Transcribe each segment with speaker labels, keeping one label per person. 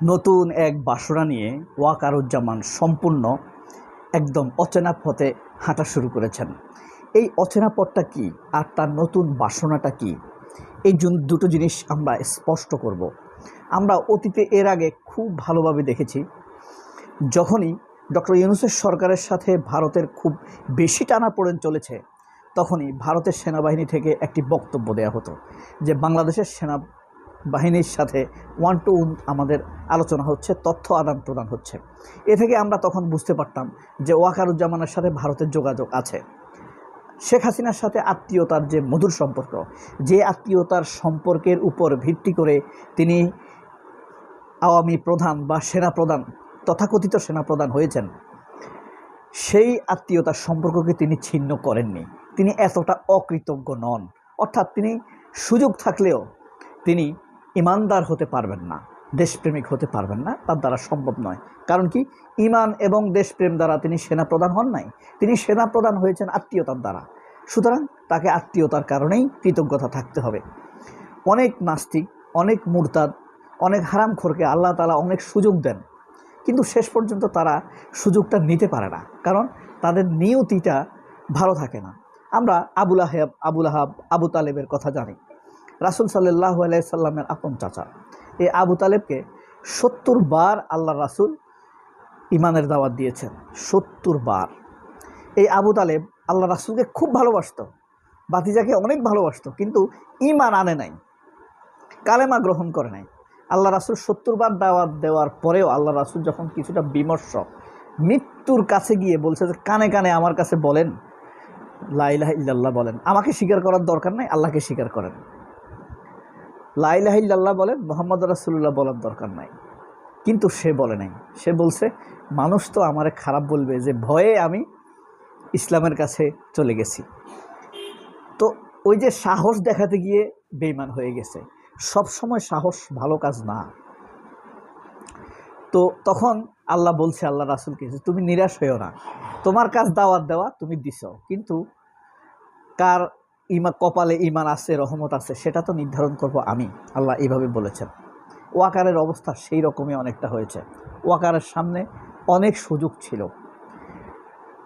Speaker 1: নতুন এক বাসনা নিয়ে ওয়াকারুজ্জামান সম্পূর্ণ একদম অচেনা পথে হাঁটা শুরু করেছেন। এই অচেনা পথটা কী আর তার নতুন বাসনাটা কী, এই দুটো জিনিস আমরা স্পষ্ট করব। আমরা অতীতে এর আগে খুব ভালোভাবে দেখেছি, যখনই ডক্টর ইউনূসের সরকারের সাথে ভারতের খুব বেশি টানাপোড়েন চলেছে, তখনই ভারতের সেনাবাহিনী থেকে একটি বক্তব্য দেওয়া হতো যে বাংলাদেশের সেনাবাহিনীর সাথে 1 to 1 আমাদের আলোচনা হচ্ছে, তথ্য আদান প্রদান হচ্ছে। এ থেকে আমরা তখন বুঝতে পারতাম যে ওয়াকারুজ্জামানের সাথে ভারতের যোগাযোগ আছে। শেখ হাসিনার সাথে আত্মীয়তার যে মধুর সম্পর্ক, যে আত্মীয়তার সম্পর্কের উপর ভিত্তি করে তিনি আওয়ামী প্রধান বা সেনাপ্রধান, তথাকথিত সেনাপ্রধান হয়েছেন, সেই আত্মীয়তার সম্পর্ককে তিনি ছিন্ন করেননি। তিনি এতটা অকৃতজ্ঞ নন। অর্থাৎ তিনি সুযোগ থাকলেও তিনি ইমানদার হতে পারবেন না, দেশপ্রেমিক হতে পারবেন না, তার দ্বারা সম্ভব নয়। কারণ কি, ইমান এবং দেশপ্রেম দ্বারা তিনি সেনাপ্রধান হন নাই, তিনি সেনাপ্রধান হয়েছেন আত্মীয়তার দ্বারা। সুতরাং তাকে আত্মীয়তার কারণেই কৃতজ্ঞতা থাকতে হবে। অনেক নাস্তিক, অনেক মুরতাদ, অনেক হারামখোরকে আল্লাহ তাআলা অনেক সুযোগ দেন, কিন্তু শেষ পর্যন্ত তারা সুযোগটা নিতে পারে না, কারণ তাদের নিয়তিটা ভালো থাকে না। আমরা আবুল আহাব, আবু তালেবের কথা জানি। রাসূল সাল্লাল্লাহু আলাইহি সাল্লামের আপন চাচা। এই আবু তালেবকে 70 বার আল্লাহ রাসূল ইমানের দাওয়াত দিয়েছেন, 70 বার। এই আবু তালেব আল্লাহ রাসূলকে খুব ভালোবাসতো, ভাতিজাকে অনেক ভালোবাসতো, কিন্তু ঈমান আনে নাই, কালেমা গ্রহণ করে নাই। আল্লাহ রাসূল 70 বার দাওয়াত দেওয়ার পরেও আল্লাহ রাসূল যখন কিছুটা বিমর্ষ, মৃত্যুর কাছে গিয়ে বলছে যে কানে কানে আমার কাছে বলেন, লা ইলাহা ইল্লাল্লাহ বলেন, আমাকে স্বীকার করার দরকার নাই, আল্লাহকে স্বীকার করেন। লা ইলাহা ইল্লাল্লাহ বলেন, মুহাম্মদ রাসূলুল্লাহ বলার দরকার নাই। কিন্তু সে বলে নাই। সে বলছে মানুষ তো আমারে খারাপ বলবে, যে ভয়ে আমি ইসলামের কাছে চলে গেছি। তো ওই যে সাহস দেখাতে গিয়ে বেঈমান হয়ে গেছে। সব সময় সাহস ভালো কাজ না। তো তখন আল্লাহ বলছে আল্লাহ রাসূলকে যে তুমি নিরাশ হইও না, তোমার কাজ দাওয়াত দেওয়া, তুমি দিছো, কিন্তু কার কপালে ঈমান আছে, রহমত আছে, সেটা তো নির্ধারণ করব আমি। আল্লাহ এইভাবে বলেছেন। ওয়াকারের অবস্থা সেই রকমই অনেকটা হয়েছে। ওয়াকারের সামনে অনেক সুযোগ ছিল।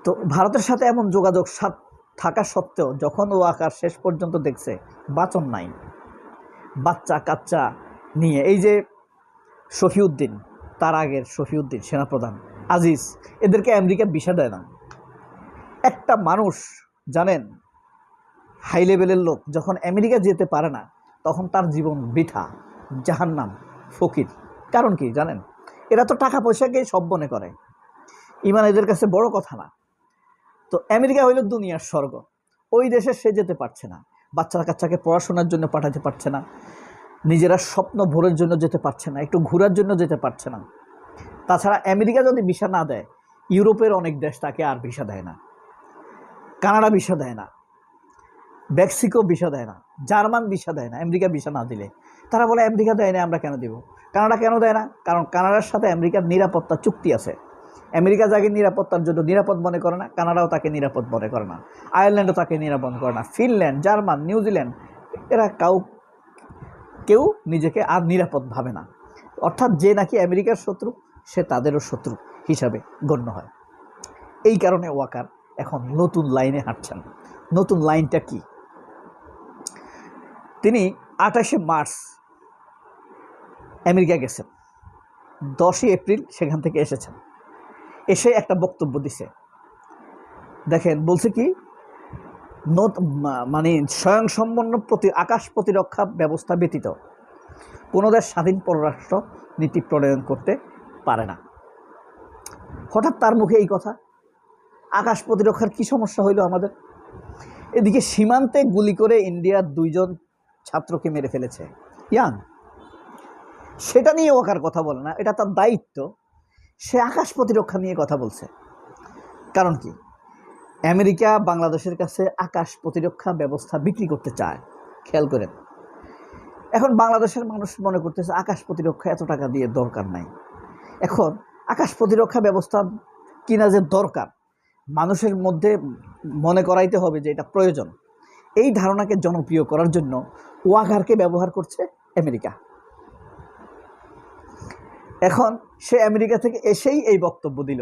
Speaker 1: তো ভারতের সাথে এমন যোগাযোগ থাকা সত্ত্বেও যখন ওয়াকার শেষ পর্যন্ত দেখছে বাঁচন নাই, বাচ্চা কাচ্চা নিয়ে, এই যে শফিউদ্দিন, তার আগের শফিউদ্দিন সেনাপ্রধান, আজিজ, এদেরকে আমেরিকা ভিসা দেয় না। একটা মানুষ জানেন, হাই লেভেলের লোক যখন আমেরিকা যেতে পারে না, তখন তার জীবন বৃথা, জাহান্নাম, ফকির। কারণ কি জানেন, এরা তো টাকা পয়সাকেই সব মনে করে, ঈমান এদের কাছে বড় কথা না। তো আমেরিকা হইল দুনিয়ার স্বর্গ, ওই দেশে সে যেতে পারছে না, বাচ্চা কাচ্চাকে পড়াশোনার জন্য পাঠাতে পারছে না, নিজেরা স্বপ্ন ভোরের জন্য যেতে পারছে না, একটু ঘোরার জন্য যেতে পারছে না। তাছাড়া আমেরিকা যদি ভিসা না দেয়, ইউরোপের অনেক দেশ তাকে আর ভিসা দেয় না। কানাডা ভিসা দেয় না, মেক্সিকো ভিসা দেয় না, জার্মান ভিসা দেয় না আমেরিকা ভিসা না দিলে। তারা বলে আমেরিকা দেয় না, আমরা কেন দেব? কানাডা কেন দেয় না? কারণ কানাডার সাথে আমেরিকার নিরাপত্তা চুক্তি আছে। আমেরিকা যাকে নিরাপত্তার জন্য নিরাপদ মনে করে না, কানাডাও তাকে নিরাপদ মনে করে না, আয়ারল্যান্ডও তাকে নিরাপদ করে না, ফিনল্যান্ড, জার্মান, নিউজিল্যান্ড, এরা কেউ নিজেকে আর নিরাপদ ভাবে না। অর্থাৎ যে নাকি আমেরিকার শত্রু, সে তাদেরও শত্রু হিসাবে গণ্য হয়। এই কারণে ওয়াকার এখন নতুন লাইনে হাঁটছেন। নতুন লাইনটা কি? তিনি 28শে মার্চ আমেরিকা গেছেন, 10ই এপ্রিল সেখান থেকে এসেছেন। এসে একটা বক্তব্য দিছে, দেখেন বলছে কি, মানে স্বয়ংসম্পন্ন আকাশ প্রতিরক্ষা ব্যবস্থা ব্যতীত কোনো দেশ স্বাধীন পররাষ্ট্র নীতি প্রণয়ন করতে পারে না। হঠাৎ তার মুখে এই কথা। আকাশ প্রতিরক্ষার কি সমস্যা হইল আমাদের? এদিকে সীমান্তে গুলি করে ইন্ডিয়ার 2 জন ছাত্রকে মেরে ফেলেছে, ইয়াং। সেটা নিয়ে ওয়াকার কথা বলে না, এটা তার দায়িত্ব। সে আকাশ প্রতিরক্ষা নিয়ে কথা বলছে। কারণ কি, আমেরিকা বাংলাদেশের কাছে আকাশ প্রতিরক্ষা ব্যবস্থা বিক্রি করতে চায়। খেয়াল করেন, এখন বাংলাদেশের মানুষ মনে করতেছে আকাশ প্রতিরক্ষা এত টাকা দিয়ে দরকার নাই। এখন আকাশ প্রতিরক্ষা ব্যবস্থা কিনা যে দরকার, মানুষের মধ্যে মনে করাইতে হবে যে এটা প্রয়োজন। এই ধারণাকে জনপ্রিয় করার জন্য ওয়াকারকে ব্যবহার করছে আমেরিকা। এখন সে আমেরিকা থেকে এসেই এই বক্তব্য দিল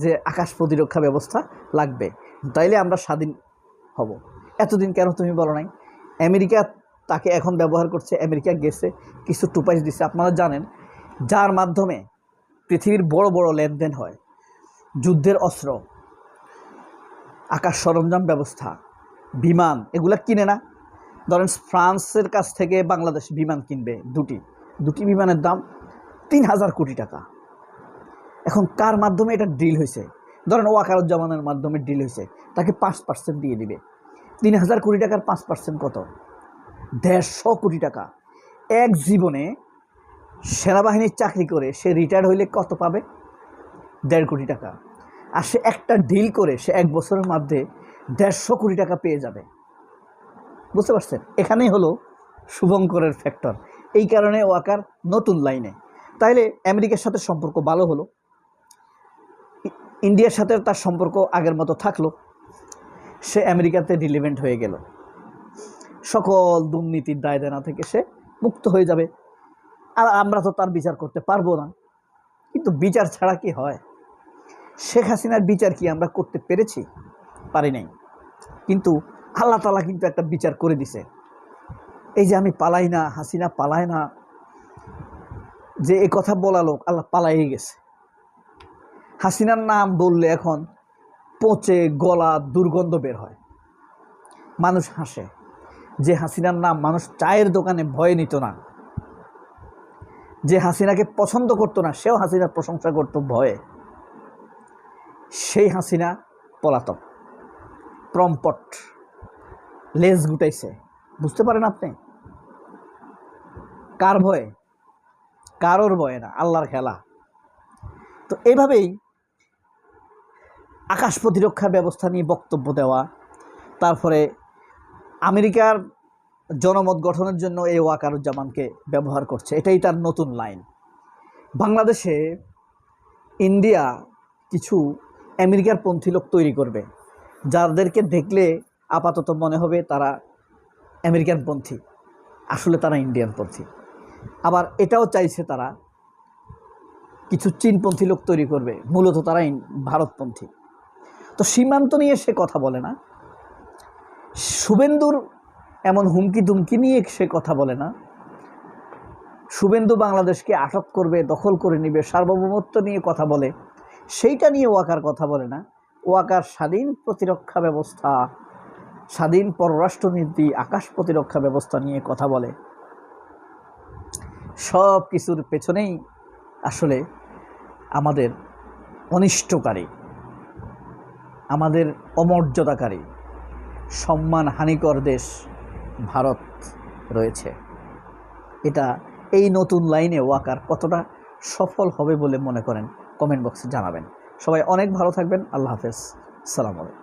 Speaker 1: যে আকাশ প্রতিরক্ষা ব্যবস্থা লাগবে, তাইলে আমরা স্বাধীন হব। এতদিন কেন তুমি বলো নাই? আমেরিকা তাকে এখন ব্যবহার করছে, আমেরিকা গেছে, কিছু টুপাইস দিচ্ছে। আপনারা জানেন, যার মাধ্যমে পৃথিবীর বড় বড় লেনদেন হয়, যুদ্ধের অস্ত্র, আকাশ সরঞ্জাম ব্যবস্থা, বিমান, এগুলা কিনে না? ধরেন ফ্রান্সের কাছ থেকে বাংলাদেশ বিমান কিনবে, দুটি বিমানের দাম ৩,০০০ কোটি টাকা। এখন কার মাধ্যমে এটা ডিল হয়েছে? ধরেন ওয়াকারুজ্জামানের মাধ্যমে ডিল হয়েছে, তাকে 5% দিয়ে দিবে। ৩,০০০ কোটি টাকার 5% কত? ১৫০ কোটি টাকা। এক জীবনে সেনাবাহিনীর চাকরি করে সে রিটায়ার্ড হইলে কত পাবে? ১.৫ কোটি টাকা। আর সে একটা ডিল করে সে 1 বছরের মধ্যে ১৫০ কোটি টাকা পেয়ে যাবে। বুঝতে পারছেন? এখানেই হলো শুভঙ্করের ফ্যাক্টর। এই কারণে ওয়াকার নতুন লাইনে। তাইলে আমেরিকার সাথে সম্পর্ক ভালো হলো, ইন্ডিয়ার সাথে তার সম্পর্ক আগের মতো থাকলো, সে আমেরিকাতে রিলিভেন্ট হয়ে গেল, সকল দুর্নীতির দায় দেনা থেকে সে মুক্ত হয়ে যাবে। আর আমরা তো তার বিচার করতে পারবো না। কিন্তু বিচার ছাড়া কি হয়? শেখ হাসিনার বিচার কি আমরা করতে পেরেছি? পারি নাই। কিন্তু আল্লাহ তাআলা কিন্তু একটা বিচার করে দিছে। এই যে আমি পালাই না, হাসিনা পালায় না, যে এই কথা বলা লোক আল্লাহ পালাই গেছে। হাসিনার নাম বললে এখন পচে গলা দুর্গন্ধ বের হয়, মানুষ হাসে। যে হাসিনার নাম মানুষ চায়ের দোকানে ভয়ে নিত না, যে হাসিনাকে পছন্দ করতো না, সেও হাসিনার প্রশংসা করত ভয়ে, সেই হাসিনা পলাতক, প্রম্পট, লেজ গুটাইছে। বুঝতে পারেন আপনি? কার ভয়ে? কারোর ভয়ে না, আল্লাহর খেলা। তো এইভাবেই আকাশ প্রতিরক্ষা ব্যবস্থা নিয়ে বক্তব্য দেওয়া, তারপরে আমেরিকার জনমত গঠনের জন্য এই ওয়াকারুজ্জামানকে ব্যবহার করছে, এটাই তার নতুন লাইন। বাংলাদেশে ইন্ডিয়া কিছু আমেরিকার পন্থী লোক তৈরি করবে, যাদেরকে দেখলে আপাতত মনে হবে তারা আমেরিকান পন্থী, আসলে তারা ইন্ডিয়ান পন্থী। আবার এটাও চাইছে তারা কিছু চীনপন্থী লোক তৈরি করবে, মূলত তারা ভারতপন্থী। তো সীমান্ত নিয়ে সে কথা বলে না, শুভেন্দুর এমন হুমকি দুমকি নিয়ে সে কথা বলে না, শুভেন্দু বাংলাদেশকে আটক করবে, দখল করে নেবে, সার্বভৌমত্ব নিয়ে কথা বলে, সেইটা নিয়ে ওয়াকার কথা বলে না। ওয়াকার স্বাধীন প্রতিরক্ষা ব্যবস্থা, স্বাধীন পররাষ্ট্রনীতি, আকাশ প্রতিরক্ষা ব্যবস্থা নিয়ে কথা বলে। সব কিছুর পেছনেই আসলে আমাদের অনিষ্টকারী, আমাদের অমর্যাদাকারী, সম্মান হানিকর দেশ ভারত রয়েছে। এটা এই নতুন লাইনে ওয়াকার কতটা সফল হবে বলে মনে করেন? কমেন্ট বক্সে জানাবেন। সবাই অনেক ভালো থাকবেন। আল্লাহ হাফেজ। আসসালামু আলাইকুম।